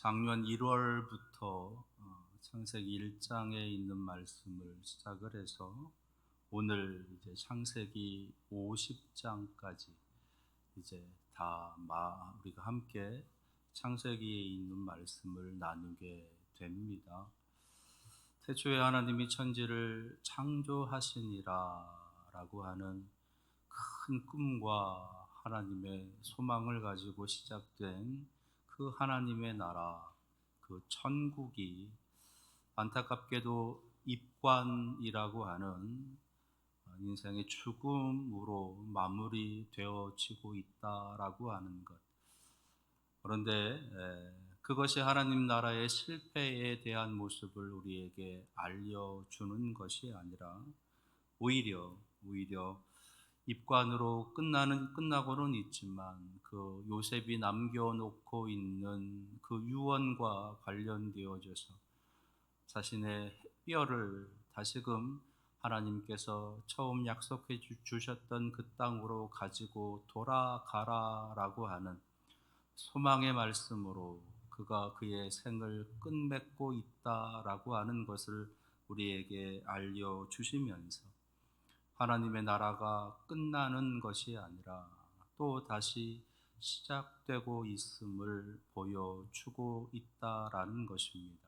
작년 1월부터 창세기 1장에 있는 말씀을 시작을 해서 오늘 이제 창세기 50장까지 이제 우리가 함께 창세기에 있는 말씀을 나누게 됩니다. 태초에 하나님이 천지를 창조하시니라 라고 하는 큰 꿈과 하나님의 소망을 가지고 시작된 그 하나님의 나라, 그 천국이 안타깝게도 입관이라고 하는 인생의 죽음으로 마무리되어지고 있다라고 하는 것. 그런데 그것이 하나님 나라의 실패에 대한 모습을 우리에게 알려주는 것이 아니라 오히려 입관으로 끝나고는 있지만 그 요셉이 남겨놓고 있는 그 유언과 관련되어져서 자신의 뼈를 다시금 하나님께서 처음 약속해 주셨던 그 땅으로 가지고 돌아가라라고 하는 소망의 말씀으로 그가 그의 생을 끝맺고 있다라고 하는 것을 우리에게 알려주시면서 하나님의 나라가 끝나는 것이 아니라 또 다시 시작되고 있음을 보여주고 있다라는 것입니다.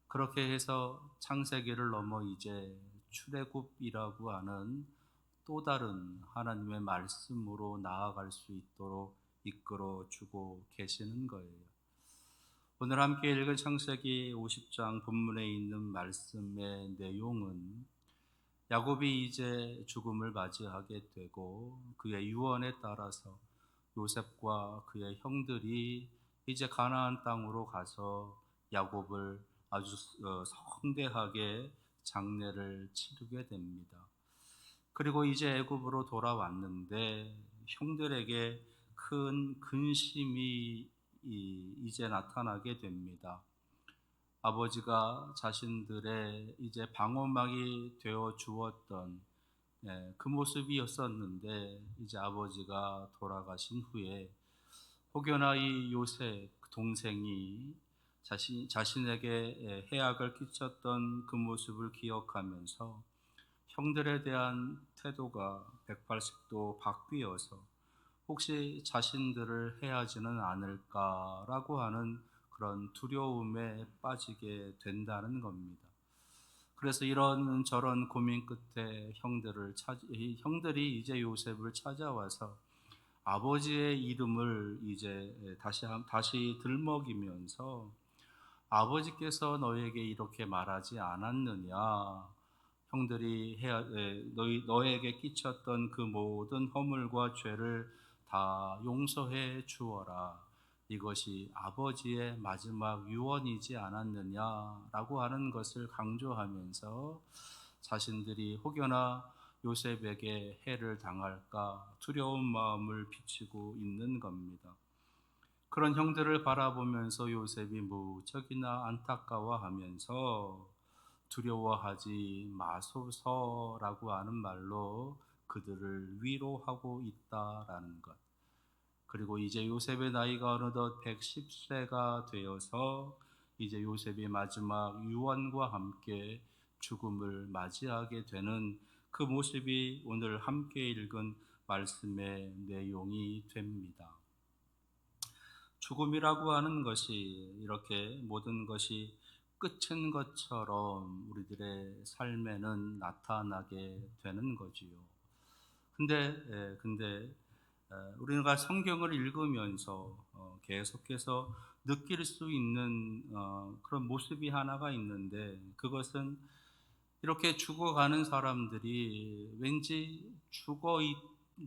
그렇게 해서 창세기를 넘어 이제 출애굽이라고 하는 또 다른 하나님의 말씀으로 나아갈 수 있도록 이끌어 주고 계시는 거예요. 오늘 함께 읽은 창세기 50장 본문에 있는 말씀의 내용은 야곱이 이제 죽음을 맞이하게 되고 그의 유언에 따라서 요셉과 그의 형들이 이제 가나안 땅으로 가서 야곱을 아주 성대하게 장례를 치르게 됩니다. 그리고 이제 애굽으로 돌아왔는데 형들에게 큰 근심이 이제 나타나게 됩니다. 아버지가 자신들의 이제 방어막이 되어 주었던 그 모습이었었는데 이제 아버지가 돌아가신 후에 혹여나 이 요셉 동생이 자신에게 해악을 끼쳤던 그 모습을 기억하면서 형들에 대한 태도가 180도 바뀌어서 혹시 자신들을 해하지는 않을까라고 하는 그런 두려움에 빠지게 된다는 겁니다. 그래서 이런 저런 고민 끝에 형들이 이제 요셉을 찾아와서 아버지의 이름을 이제 다시 들먹이면서 아버지께서 너에게 이렇게 말하지 않았느냐? 형들이 너에게 끼쳤던 그 모든 허물과 죄를 다 용서해 주어라. 이것이 아버지의 마지막 유언이지 않았느냐라고 하는 것을 강조하면서 자신들이 혹여나 요셉에게 해를 당할까 두려운 마음을 비치고 있는 겁니다. 그런 형들을 바라보면서 요셉이 무척이나 안타까워하면서 두려워하지 마소서라고 하는 말로 그들을 위로하고 있다라는 것. 그리고 이제 요셉의 나이가 어느덧 110세가 되어서 이제 요셉이 마지막 유언과 함께 죽음을 맞이하게 되는 그 모습이 오늘 함께 읽은 말씀의 내용이 됩니다. 죽음이라고 하는 것이 이렇게 모든 것이 끝인 것처럼 우리들의 삶에는 나타나게 되는 거지요. 근데 우리가 성경을 읽으면서 계속해서 느낄 수 있는 그런 모습이 하나가 있는데 그것은 이렇게 죽어가는 사람들이 왠지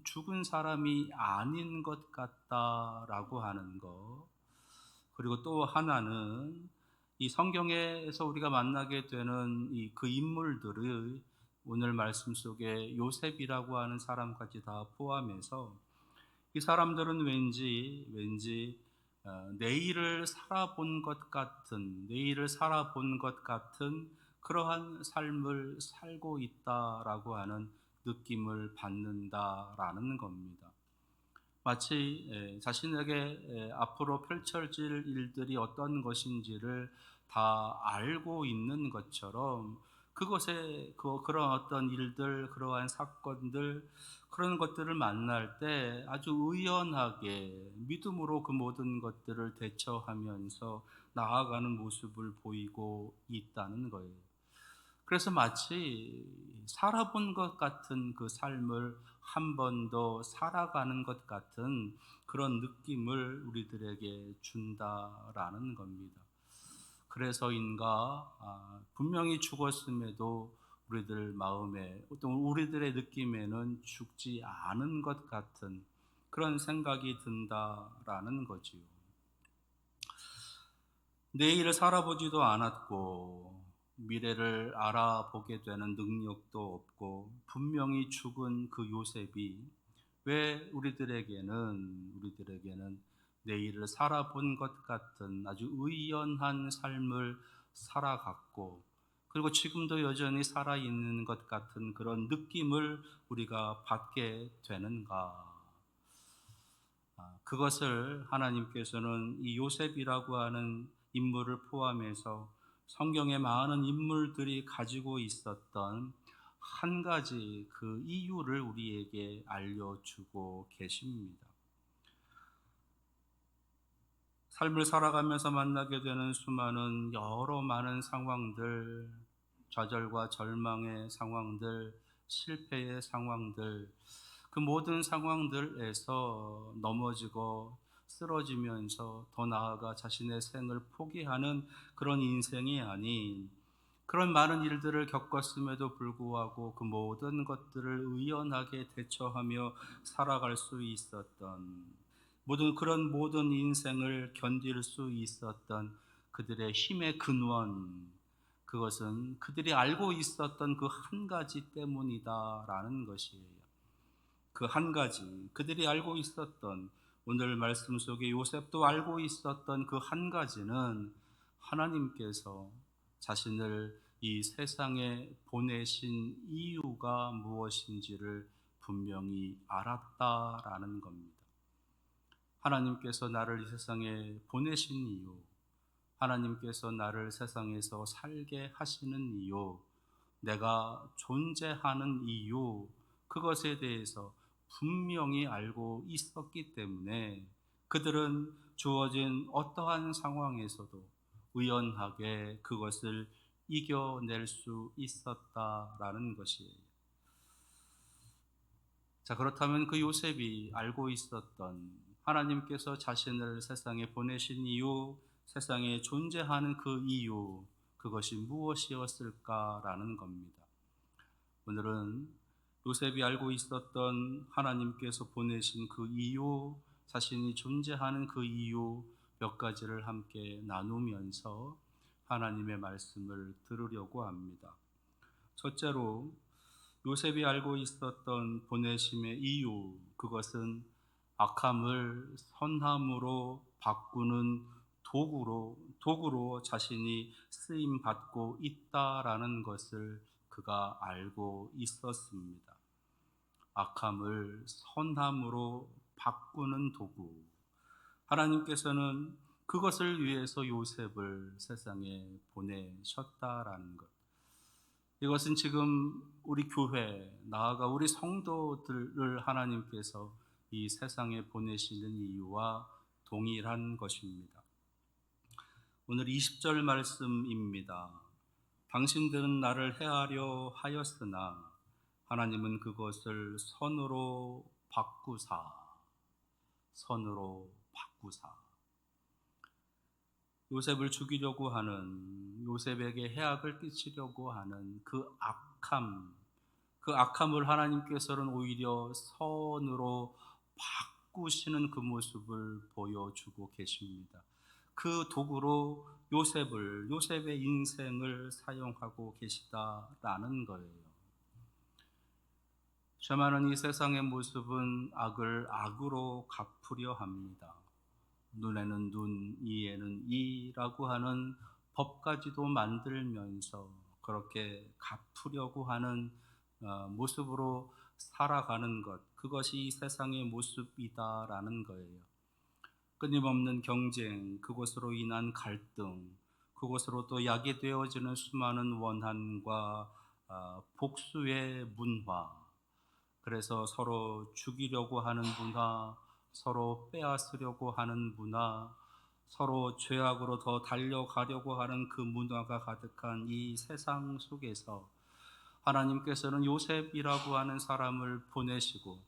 죽은 사람이 아닌 것 같다라고 하는 것. 그리고 또 하나는 이 성경에서 우리가 만나게 되는 그 인물들을 오늘 말씀 속에 요셉이라고 하는 사람까지 다 포함해서 이 사람들은 왠지 내일을 살아본 것 같은 그러한 삶을 살고 있다라고 하는 느낌을 받는다라는 겁니다. 마치 자신에게 앞으로 펼쳐질 일들이 어떤 것인지를 다 알고 있는 것처럼, 그것에 그런 어떤 일들, 그러한 사건들, 그런 것들을 만날 때 아주 의연하게 믿음으로 그 모든 것들을 대처하면서 나아가는 모습을 보이고 있다는 거예요. 그래서 마치 살아본 것 같은 그 삶을 한 번 더 살아가는 것 같은 그런 느낌을 우리들에게 준다라는 겁니다. 그래서인가 분명히 죽었음에도 우리들 마음에, 또 우리들의 느낌에는 죽지 않은 것 같은 그런 생각이 든다라는 거지요. 내일을 살아보지도 않았고 미래를 알아보게 되는 능력도 없고 분명히 죽은 그 요셉이 왜 우리들에게는 내일을 살아본 것 같은 아주 의연한 삶을 살아갔고, 그리고 지금도 여전히 살아있는 것 같은 그런 느낌을 우리가 받게 되는가? 그것을 하나님께서는 이 요셉이라고 하는 인물을 포함해서 성경의 많은 인물들이 가지고 있었던 한 가지 그 이유를 우리에게 알려주고 계십니다. 삶을 살아가면서 만나게 되는 수많은 여러 많은 상황들, 좌절과 절망의 상황들, 실패의 상황들, 그 모든 상황들에서 넘어지고 쓰러지면서 더 나아가 자신의 생을 포기하는 그런 인생이 아닌, 그런 많은 일들을 겪었음에도 불구하고 그 모든 것들을 의연하게 대처하며 살아갈 수 있었던, 모든 인생을 견딜 수 있었던 그들의 힘의 근원, 그것은 그들이 알고 있었던 그 한 가지 때문이다라는 것이에요. 그 한 가지, 그들이 알고 있었던, 오늘 말씀 속에 요셉도 알고 있었던 그 한 가지는 하나님께서 자신을 이 세상에 보내신 이유가 무엇인지를 분명히 알았다라는 겁니다. 하나님께서 나를 이 세상에 보내신 이유, 하나님께서 나를 세상에서 살게 하시는 이유, 내가 존재하는 이유, 그것에 대해서 분명히 알고 있었기 때문에 그들은 주어진 어떠한 상황에서도 의연하게 그것을 이겨낼 수 있었다라는 것이에요. 자, 그렇다면 그 요셉이 알고 있었던 하나님께서 자신을 세상에 보내신 이유, 세상에 존재하는 그 이유, 그것이 무엇이었을까라는 겁니다. 오늘은 요셉이 알고 있었던 하나님께서 보내신 그 이유, 자신이 존재하는 그 이유 몇 가지를 함께 나누면서 하나님의 말씀을 들으려고 합니다. 첫째로, 요셉이 알고 있었던 보내심의 이유, 그것은 악함을 선함으로 바꾸는 도구로 자신이 쓰임 받고 있다라는 것을 그가 알고 있었습니다. 악함을 선함으로 바꾸는 도구. 하나님께서는 그것을 위해서 요셉을 세상에 보내셨다라는 것. 이것은 지금 우리 교회, 나아가 우리 성도들을 하나님께서 이 세상에 보내시는 이유와 동일한 것입니다. 오늘 20절 말씀입니다. 당신들은 나를 해하려 하였으나 하나님은 그것을 선으로 바꾸사. 요셉을 죽이려고 하는, 요셉에게 해악을 끼치려고 하는 그 악함을 하나님께서는 오히려 선으로 바꾸시는 그 모습을 보여주고 계십니다. 그 도구로 요셉의 인생을 사용하고 계시다라는 거예요. 죄 많은 이 세상의 모습은 악을 악으로 갚으려 합니다. 눈에는 눈, 이에는 이라고 하는 법까지도 만들면서 그렇게 갚으려고 하는 모습으로 살아가는 것, 그것이 이 세상의 모습이다라는 거예요. 끊임없는 경쟁, 그것으로 인한 갈등, 그것으로 또 야기되어지는 수많은 원한과 복수의 문화, 그래서 서로 죽이려고 하는 문화, 서로 빼앗으려고 하는 문화, 서로 죄악으로 더 달려가려고 하는 그 문화가 가득한 이 세상 속에서 하나님께서는 요셉이라고 하는 사람을 보내시고,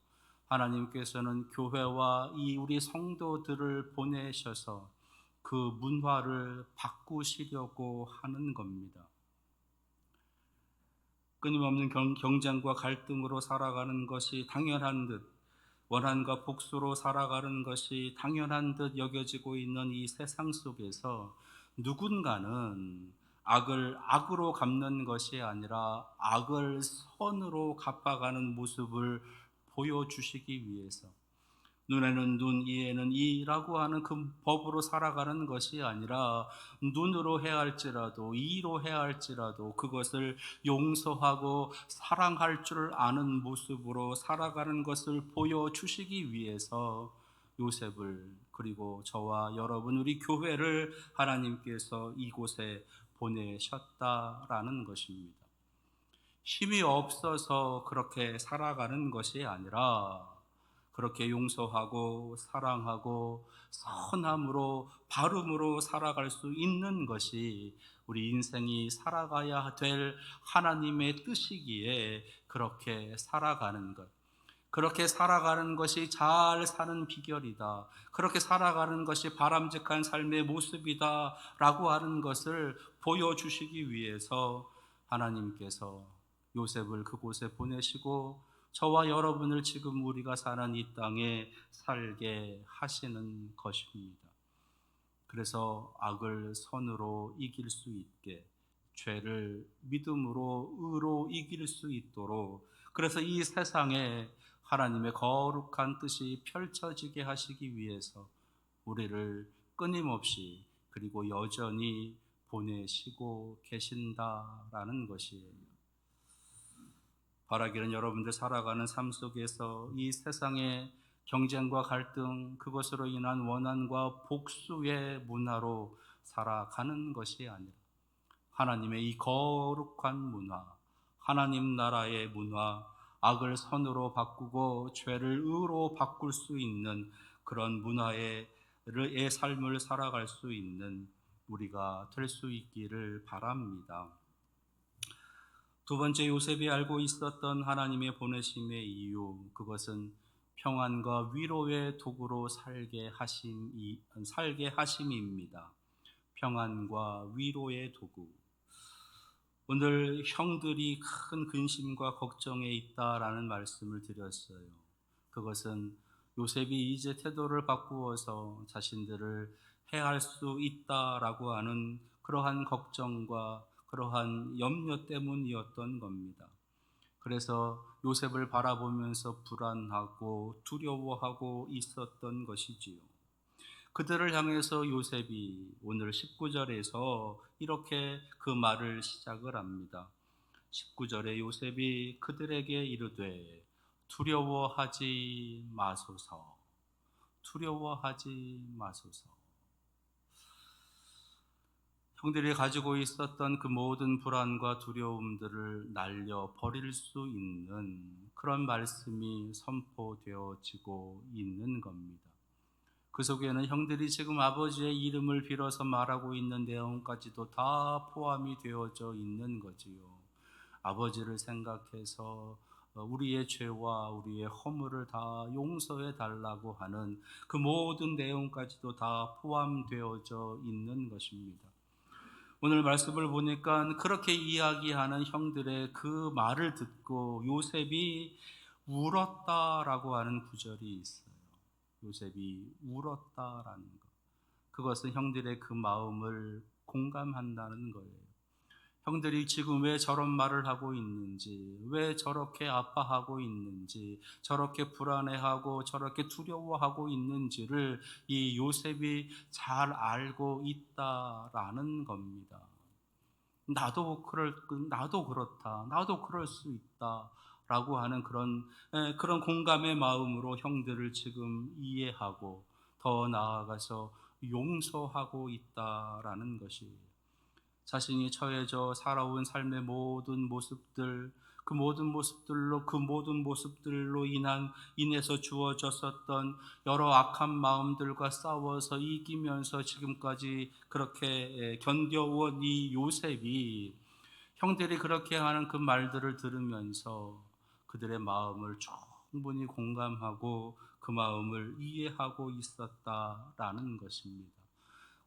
하나님께서는 교회와 이 우리 성도들을 보내셔서 그 문화를 바꾸시려고 하는 겁니다. 끊임없는 경쟁과 갈등으로 살아가는 것이 당연한 듯, 원한과 복수로 살아가는 것이 당연한 듯 여겨지고 있는 이 세상 속에서 누군가는 악을 악으로 갚는 것이 아니라 악을 선으로 갚아가는 모습을 보여주시기 위해서, 눈에는 눈, 이에는 이라고 하는 그 법으로 살아가는 것이 아니라 눈으로 해할지라도 이로 해할지라도 그것을 용서하고 사랑할 줄 아는 모습으로 살아가는 것을 보여주시기 위해서 요셉을, 그리고 저와 여러분 우리 교회를 하나님께서 이곳에 보내셨다라는 것입니다. 힘이 없어서 그렇게 살아가는 것이 아니라 그렇게 용서하고 사랑하고 선함으로 바름으로 살아갈 수 있는 것이 우리 인생이 살아가야 될 하나님의 뜻이기에 그렇게 살아가는 것, 그렇게 살아가는 것이 잘 사는 비결이다, 그렇게 살아가는 것이 바람직한 삶의 모습이다 라고 하는 것을 보여주시기 위해서 하나님께서 요셉을 그곳에 보내시고 저와 여러분을 지금 우리가 사는 이 땅에 살게 하시는 것입니다. 그래서 악을 선으로 이길 수 있게, 죄를 믿음으로 의로 이길 수 있도록, 그래서 이 세상에 하나님의 거룩한 뜻이 펼쳐지게 하시기 위해서 우리를 끊임없이 그리고 여전히 보내시고 계신다라는 것이에요. 바라기는 여러분들 살아가는 삶 속에서 이 세상의 경쟁과 갈등, 그것으로 인한 원한과 복수의 문화로 살아가는 것이 아니라 하나님의 이 거룩한 문화, 하나님 나라의 문화, 악을 선으로 바꾸고 죄를 의로 바꿀 수 있는 그런 문화의 삶을 살아갈 수 있는 우리가 될 수 있기를 바랍니다. 두 번째, 요셉이 알고 있었던 하나님의 보내심의 이유, 그것은 평안과 위로의 도구로 살게 하심입니다. 평안과 위로의 도구. 오늘 형들이 큰 근심과 걱정에 있다라는 말씀을 드렸어요. 그것은 요셉이 이제 태도를 바꾸어서 자신들을 해할 수 있다라고 하는 그러한 걱정과 그러한 염려 때문이었던 겁니다. 그래서 요셉을 바라보면서 불안하고 두려워하고 있었던 것이지요. 그들을 향해서 요셉이 오늘 19절에서 이렇게 그 말을 시작을 합니다. 19절에 요셉이 그들에게 이르되 두려워하지 마소서. 두려워하지 마소서. 형들이 가지고 있었던 그 모든 불안과 두려움들을 날려 버릴 수 있는 그런 말씀이 선포되어지고 있는 겁니다. 그 속에는 형들이 지금 아버지의 이름을 빌어서 말하고 있는 내용까지도 다 포함이 되어져 있는 거지요. 아버지를 생각해서 우리의 죄와 우리의 허물을 다 용서해 달라고 하는 그 모든 내용까지도 다 포함되어져 있는 것입니다. 오늘 말씀을 보니까 그렇게 이야기하는 형들의 그 말을 듣고 요셉이 울었다라고 하는 구절이 있어요. 요셉이 울었다라는 것. 그것은 형들의 그 마음을 공감한다는 거예요. 형들이 지금 왜 저런 말을 하고 있는지, 왜 저렇게 아파하고 있는지, 저렇게 불안해하고 저렇게 두려워하고 있는지를 이 요셉이 잘 알고 있다라는 겁니다. 나도 그렇다, 나도 그럴 수 있다 라고 하는 그런 공감의 마음으로 형들을 지금 이해하고 더 나아가서 용서하고 있다라는 것이, 자신이 처해져 살아온 삶의 모든 모습들, 그 모든 모습들로 인해서 주어졌었던 여러 악한 마음들과 싸워서 이기면서 지금까지 그렇게 견뎌온 이 요셉이 형들이 그렇게 하는 그 말들을 들으면서 그들의 마음을 충분히 공감하고 그 마음을 이해하고 있었다라는 것입니다.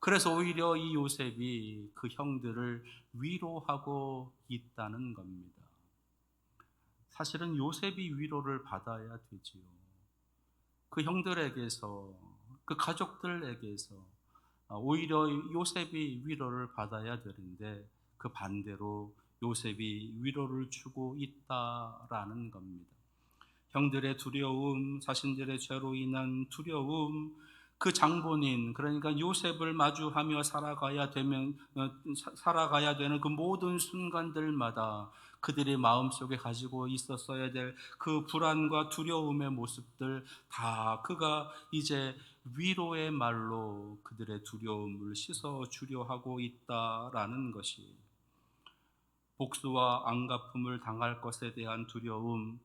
그래서 오히려 이 요셉이 그 형들을 위로하고 있다는 겁니다. 사실은 요셉이 위로를 받아야 되지요. 그 형들에게서, 그 가족들에게서 오히려 요셉이 위로를 받아야 되는데 그 반대로 요셉이 위로를 주고 있다라는 겁니다. 형들의 두려움, 자신들의 죄로 인한 두려움, 그 장본인, 그러니까 요셉을 마주하며 살아가야 되는 그 모든 순간들마다 그들의 마음속에 가지고 있었어야 될 그 불안과 두려움의 모습들, 다 그가 이제 위로의 말로 그들의 두려움을 씻어 주려 하고 있다라는 것이, 복수와 안갚음을 당할 것에 대한 두려움,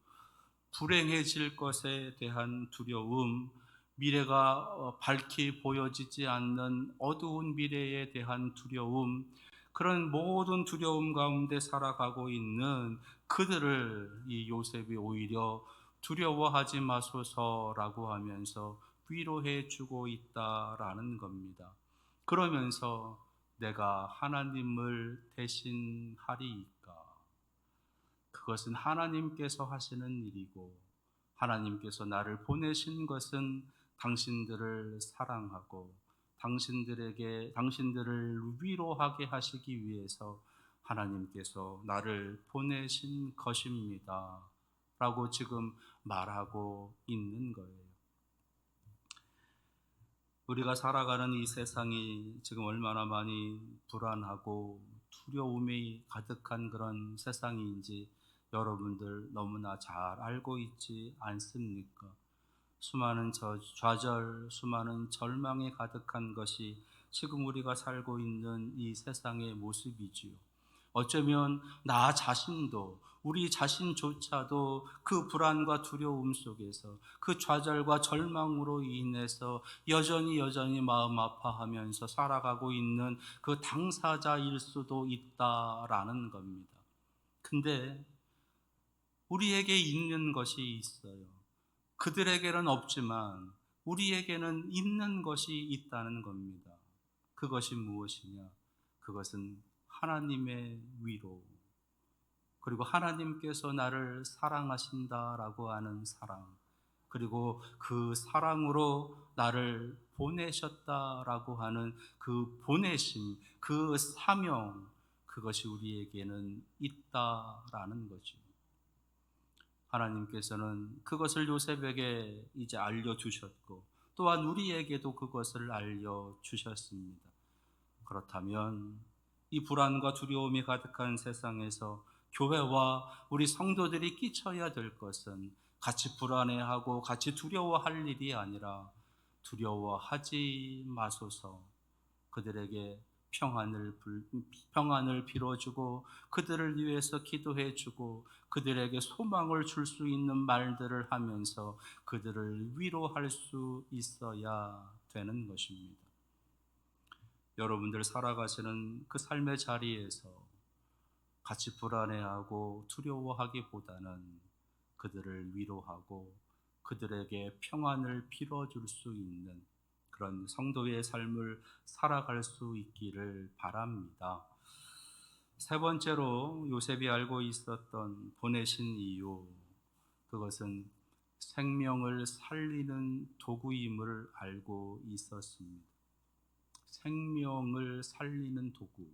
불행해질 것에 대한 두려움, 미래가 밝게 보여지지 않는 어두운 미래에 대한 두려움, 그런 모든 두려움 가운데 살아가고 있는 그들을 이 요셉이 오히려 두려워하지 마소서라고 하면서 위로해 주고 있다라는 겁니다. 그러면서 내가 하나님을 대신하리이까, 그것은 하나님께서 하시는 일이고 하나님께서 나를 보내신 것은 당신들을 사랑하고 당신들을 위로하게 하시기 위해서 하나님께서 나를 보내신 것입니다 라고 지금 말하고 있는 거예요. 우리가 살아가는 이 세상이 지금 얼마나 많이 불안하고 두려움이 가득한 그런 세상인지 여러분들 너무나 잘 알고 있지 않습니까? 수많은 좌절, 수많은 절망이 가득한 것이 지금 우리가 살고 있는 이 세상의 모습이지요. 어쩌면 나 자신도, 우리 자신조차도 그 불안과 두려움 속에서, 그 좌절과 절망으로 인해서 여전히 마음 아파하면서 살아가고 있는 그 당사자일 수도 있다라는 겁니다. 근데 우리에게 있는 것이 있어요. 그들에게는 없지만 우리에게는 있는 것이 있다는 겁니다. 그것이 무엇이냐? 그것은 하나님의 위로, 그리고 하나님께서 나를 사랑하신다라고 하는 사랑, 그리고 그 사랑으로 나를 보내셨다라고 하는 그 보내심, 그 사명, 그것이 우리에게는 있다라는 거죠. 하나님께서는 그것을 요셉에게 이제 알려주셨고 또한 우리에게도 그것을 알려주셨습니다. 그렇다면 이 불안과 두려움이 가득한 세상에서 교회와 우리 성도들이 끼쳐야 될 것은 같이 불안해하고 같이 두려워할 일이 아니라 두려워하지 마소서, 그들에게 평안을 빌어주고 그들을 위해서 기도해주고 그들에게 소망을 줄 수 있는 말들을 하면서 그들을 위로할 수 있어야 되는 것입니다. 여러분들 살아가시는 그 삶의 자리에서 같이 불안해하고 두려워하기보다는 그들을 위로하고 그들에게 평안을 빌어줄 수 있는 그런 성도의 삶을 살아갈 수 있기를 바랍니다. 세 번째로 요셉이 알고 있었던 보내신 이유, 그것은 생명을 살리는 도구임을 알고 있었습니다. 생명을 살리는 도구.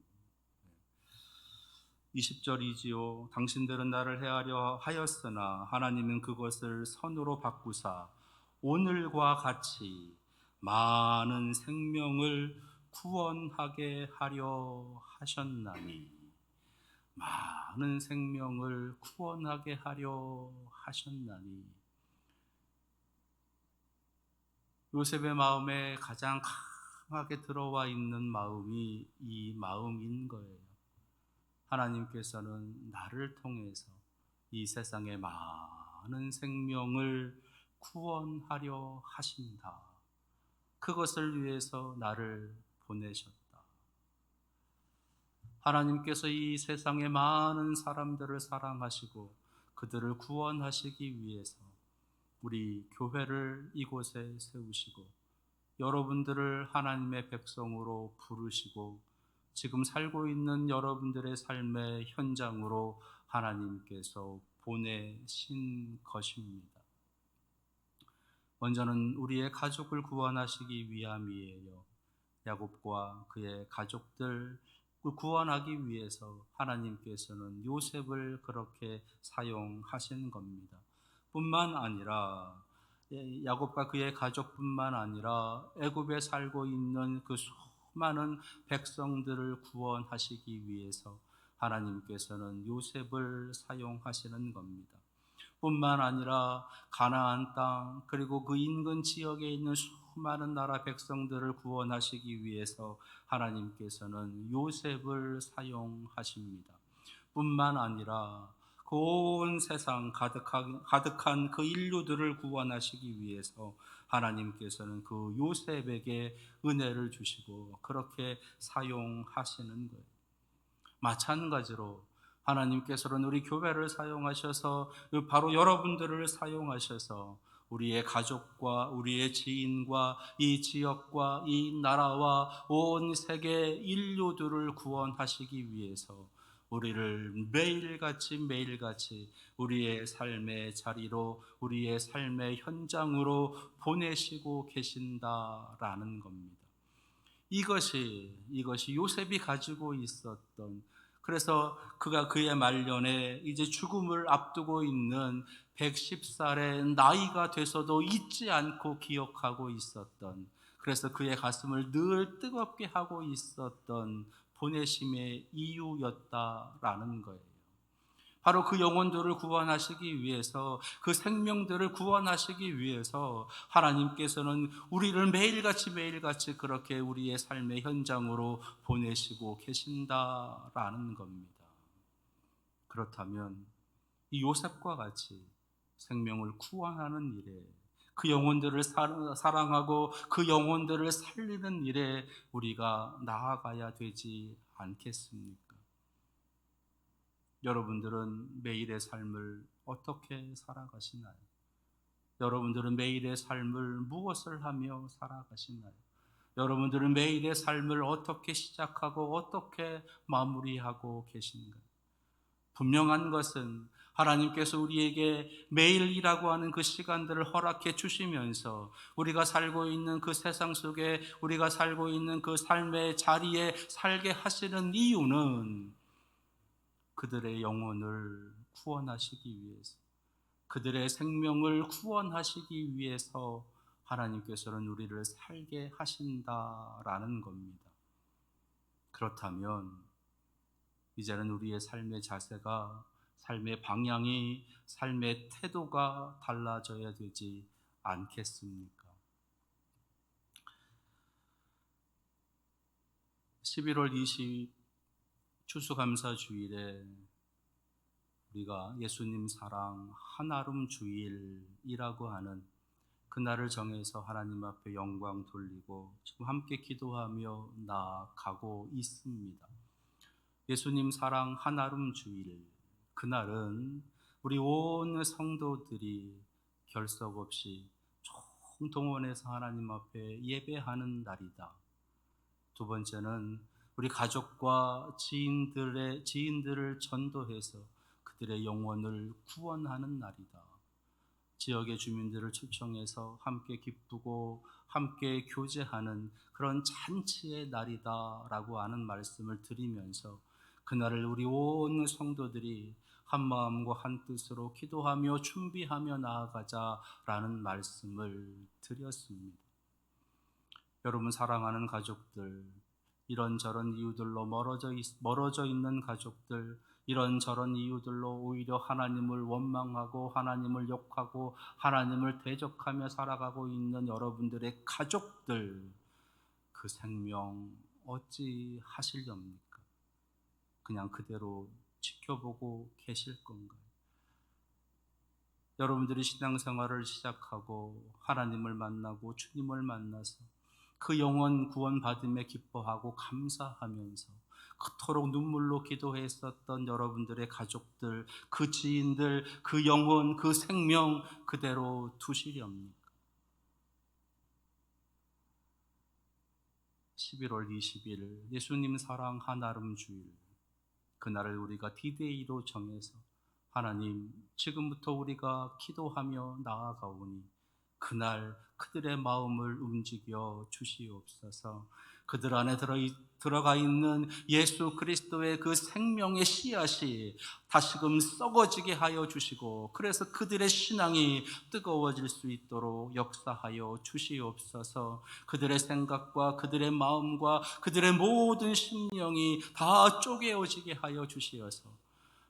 20절이지요. 당신들은 나를 해하려 하였으나 하나님은 그것을 선으로 바꾸사 오늘과 같이 많은 생명을 구원하게 하려 하셨나니. 많은 생명을 구원하게 하려 하셨나니. 요셉의 마음에 가장 강하게 들어와 있는 마음이 이 마음인 거예요. 하나님께서는 나를 통해서 이 세상의 많은 생명을 구원하려 하신다. 그것을 위해서 나를 보내셨다. 하나님께서 이 세상의 많은 사람들을 사랑하시고 그들을 구원하시기 위해서 우리 교회를 이곳에 세우시고 여러분들을 하나님의 백성으로 부르시고 지금 살고 있는 여러분들의 삶의 현장으로 하나님께서 보내신 것입니다. 먼저는 우리의 가족을 구원하시기 위함이에요. 야곱과 그의 가족들을 구원하기 위해서 하나님께서는 요셉을 그렇게 사용하신 겁니다. 뿐만 아니라 야곱과 그의 가족뿐만 아니라 애굽에 살고 있는 그 수많은 백성들을 구원하시기 위해서 하나님께서는 요셉을 사용하시는 겁니다. 뿐만 아니라 가나안 땅 그리고 그 인근 지역에 있는 수많은 나라 백성들을 구원하시기 위해서 하나님께서는 요셉을 사용하십니다. 뿐만 아니라 그 온 세상 가득한 그 인류들을 구원하시기 위해서 하나님께서는 그 요셉에게 은혜를 주시고 그렇게 사용하시는 거예요. 마찬가지로 하나님께서는 우리 교회를 사용하셔서 바로 여러분들을 사용하셔서 우리의 가족과 우리의 지인과 이 지역과 이 나라와 온 세계 인류들을 구원하시기 위해서 우리를 매일같이 우리의 삶의 자리로 우리의 삶의 현장으로 보내시고 계신다라는 겁니다. 이것이 요셉이 가지고 있었던, 그래서 그가 그의 말년에 이제 죽음을 앞두고 있는 110살의 나이가 돼서도 잊지 않고 기억하고 있었던, 그래서 그의 가슴을 늘 뜨겁게 하고 있었던 보내심의 이유였다라는 거예요. 바로 그 영혼들을 구원하시기 위해서, 그 생명들을 구원하시기 위해서 하나님께서는 우리를 매일같이 그렇게 우리의 삶의 현장으로 보내시고 계신다라는 겁니다. 그렇다면 이 요셉과 같이 생명을 구원하는 일에, 그 영혼들을 사랑하고 그 영혼들을 살리는 일에 우리가 나아가야 되지 않겠습니까? 여러분들은 매일의 삶을 어떻게 살아가시나요? 여러분들은 매일의 삶을 무엇을 하며 살아가시나요? 여러분들은 매일의 삶을 어떻게 시작하고 어떻게 마무리하고 계신가요? 분명한 것은 하나님께서 우리에게 매일이라고 하는 그 시간들을 허락해 주시면서 우리가 살고 있는 그 세상 속에, 우리가 살고 있는 그 삶의 자리에 살게 하시는 이유는 그들의 영혼을 구원하시기 위해서, 그들의 생명을 구원하시기 위해서 하나님께서는 우리를 살게 하신다라는 겁니다. 그렇다면 이제는 우리의 삶의 자세가, 삶의 방향이, 삶의 태도가 달라져야 되지 않겠습니까? 11월 20 추수감사주일에 우리가 예수님 사랑 한아름 주일이라고 하는 그날을 정해서 하나님 앞에 영광 돌리고 지금 함께 기도하며 나아가고 있습니다. 예수님 사랑 한아름 주일, 그날은 우리 온 성도들이 결석 없이 총동원해서 하나님 앞에 예배하는 날이다. 두 번째는 우리 가족과 지인들을 전도해서 그들의 영혼을 구원하는 날이다. 지역의 주민들을 초청해서 함께 기쁘고 함께 교제하는 그런 잔치의 날이다라고 하는 말씀을 드리면서 그날을 우리 온 성도들이 한 마음과 한 뜻으로 기도하며 준비하며 나아가자라는 말씀을 드렸습니다. 여러분 사랑하는 가족들, 이런저런 이유들로 멀어져 있는 가족들, 이런저런 이유들로 오히려 하나님을 원망하고 하나님을 욕하고 하나님을 대적하며 살아가고 있는 여러분들의 가족들, 그 생명 어찌 하시렵니까? 그냥 그대로 지켜보고 계실 건가요? 여러분들이 신앙생활을 시작하고 하나님을 만나고 주님을 만나서 그 영혼 구원받음에 기뻐하고 감사하면서 그토록 눈물로 기도했었던 여러분들의 가족들, 그 지인들, 그 영혼, 그 생명 그대로 두시렵니까? 11월 20일 예수님 사랑 한아름 주일, 그날을 우리가 디데이로 정해서 하나님, 지금부터 우리가 기도하며 나아가오니 그날 그들의 마음을 움직여 주시옵소서. 그들 안에 들어가 있는 예수 그리스도의 그 생명의 씨앗이 다시금 썩어지게 하여 주시고, 그래서 그들의 신앙이 뜨거워질 수 있도록 역사하여 주시옵소서. 그들의 생각과 그들의 마음과 그들의 모든 심령이 다 쪼개어지게 하여 주시어서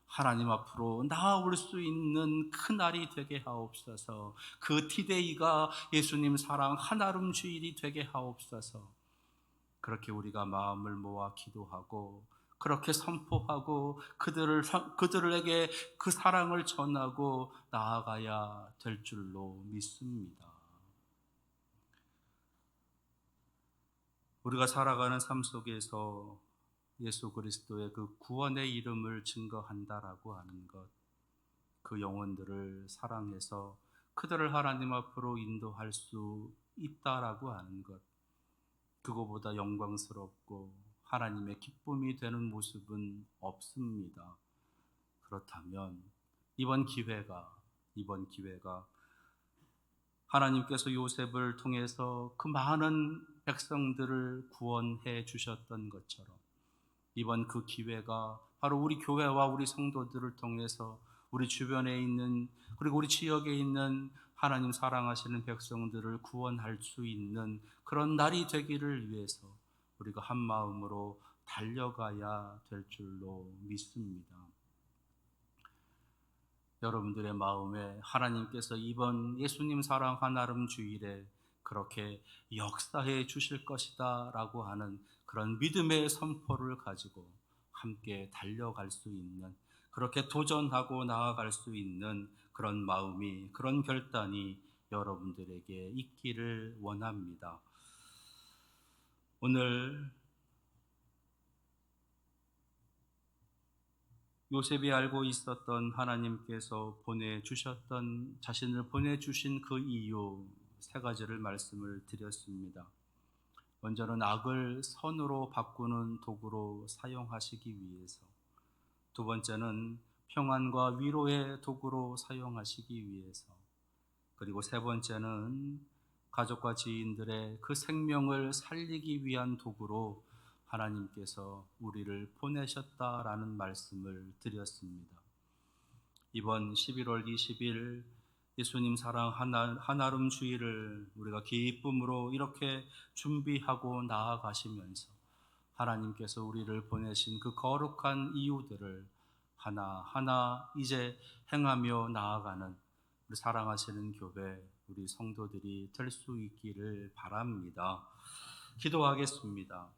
하나님 앞으로 나아올 수 있는 그날이 되게 하옵소서. 그 디데이가 예수님 사랑 한아름 주일이 되게 하옵소서. 그렇게 우리가 마음을 모아 기도하고 그렇게 선포하고 그들에게 그 사랑을 전하고 나아가야 될 줄로 믿습니다. 우리가 살아가는 삶 속에서 예수 그리스도의 그 구원의 이름을 증거한다라고 하는 것, 그 영혼들을 사랑해서 그들을 하나님 앞으로 인도할 수 있다라고 하는 것, 그거보다 영광스럽고 하나님의 기쁨이 되는 모습은 없습니다. 그렇다면 이번 기회가 하나님께서 요셉을 통해서 그 많은 백성들을 구원해 주셨던 것처럼 이번 그 기회가 바로 우리 교회와 우리 성도들을 통해서 우리 주변에 있는, 그리고 우리 지역에 있는 하나님 사랑하시는 백성들을 구원할 수 있는 그런 날이 되기를 위해서 우리가 한 마음으로 달려가야 될 줄로 믿습니다. 여러분들의 마음에 하나님께서 이번 예수님 사랑 한아름 주일에 그렇게 역사해 주실 것이다 라고 하는 그런 믿음의 선포를 가지고 함께 달려갈 수 있는, 그렇게 도전하고 나아갈 수 있는 그런 마음이, 그런 결단이 여러분들에게 있기를 원합니다. 오늘 요셉이 알고 있었던 하나님께서 자신을 보내주신 그 이유 세 가지를 말씀을 드렸습니다. 먼저는 악을 선으로 바꾸는 도구로 사용하시기 위해서, 두 번째는 평안과 위로의 도구로 사용하시기 위해서, 그리고 세 번째는 가족과 지인들의 그 생명을 살리기 위한 도구로 하나님께서 우리를 보내셨다라는 말씀을 드렸습니다. 이번 11월 20일 예수님 사랑 한아름 주일을 우리가 기쁨으로 이렇게 준비하고 나아가시면서 하나님께서 우리를 보내신 그 거룩한 이유들을 하나하나 이제 행하며 나아가는 우리 사랑하시는 교회, 우리 성도들이 될 수 있기를 바랍니다. 기도하겠습니다.